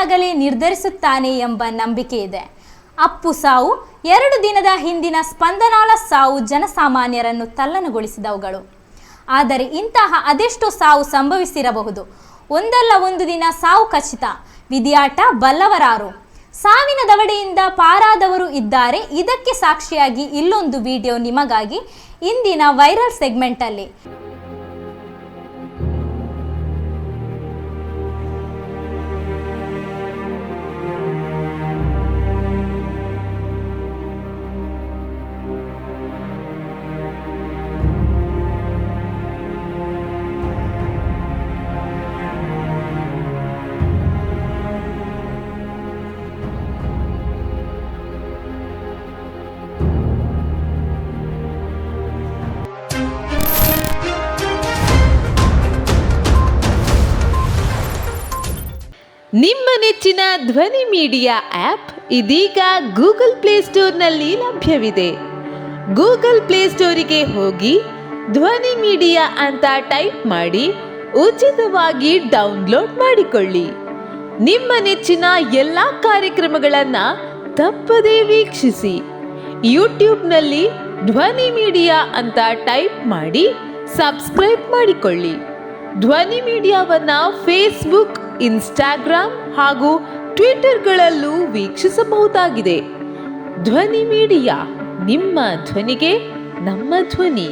ಬಂದಾಗಲೇ ನಿರ್ಧರಿಸುತ್ತಾನೆ ಎಂಬ ನಂಬಿಕೆ ಇದೆ. ಅಪ್ಪು ಸಾವು, 2 ದಿನದ ಹಿಂದಿನ ಸ್ಪಂದನಾಳ ಸಾವು ಜನಸಾಮಾನ್ಯರನ್ನು ತಲ್ಲಣಗೊಳಿಸಿದವುಗಳು. ಆದರೆ ಇಂತಹ ಅದೆಷ್ಟೋ ಸಾವು ಸಂಭವಿಸಿರಬಹುದು. ಒಂದಲ್ಲ ಒಂದು ದಿನ ಸಾವು ಖಚಿತ. ವಿಧಿಯಾಟ ಬಲ್ಲವರಾರು. ಸಾವಿನ ದವಡೆಯಿಂದ ಪಾರಾದವರು ಇದ್ದಾರೆ. ಇದಕ್ಕೆ ಸಾಕ್ಷಿಯಾಗಿ ಇಲ್ಲೊಂದು ವಿಡಿಯೋ ನಿಮಗಾಗಿ ಇಂದಿನ ವೈರಲ್ ಸೆಗ್ಮೆಂಟಲ್ಲಿ. ನಿಮ್ಮ ನೆಚ್ಚಿನ ಧ್ವನಿ ಮೀಡಿಯಾ ಆ್ಯಪ್ ಇದೀಗ ಗೂಗಲ್ ಪ್ಲೇಸ್ಟೋರ್ನಲ್ಲಿ ಲಭ್ಯವಿದೆ. ಗೂಗಲ್ ಪ್ಲೇಸ್ಟೋರಿಗೆ ಹೋಗಿ ಧ್ವನಿ ಮೀಡಿಯಾ ಅಂತ ಟೈಪ್ ಮಾಡಿ ಉಚಿತವಾಗಿ ಡೌನ್ಲೋಡ್ ಮಾಡಿಕೊಳ್ಳಿ. ನಿಮ್ಮ ನೆಚ್ಚಿನ ಎಲ್ಲ ಕಾರ್ಯಕ್ರಮಗಳನ್ನು ತಪ್ಪದೇ ವೀಕ್ಷಿಸಿ. ಯೂಟ್ಯೂಬ್ನಲ್ಲಿ ಧ್ವನಿ ಮೀಡಿಯಾ ಅಂತ ಟೈಪ್ ಮಾಡಿ ಸಬ್ಸ್ಕ್ರೈಬ್ ಮಾಡಿಕೊಳ್ಳಿ. ಧ್ವನಿ ಮೀಡಿಯಾವನ್ನು ಫೇಸ್ಬುಕ್, ಇನ್ಸ್ಟಾಗ್ರಾಮ್ ಹಾಗೂ ಟ್ವಿಟರ್ಗಳಲ್ಲೂ ವೀಕ್ಷಿಸಬಹುದಾಗಿದೆ. ಧ್ವನಿ ಮೀಡಿಯಾ, ನಿಮ್ಮ ಧ್ವನಿಗೆ ನಮ್ಮ ಧ್ವನಿ.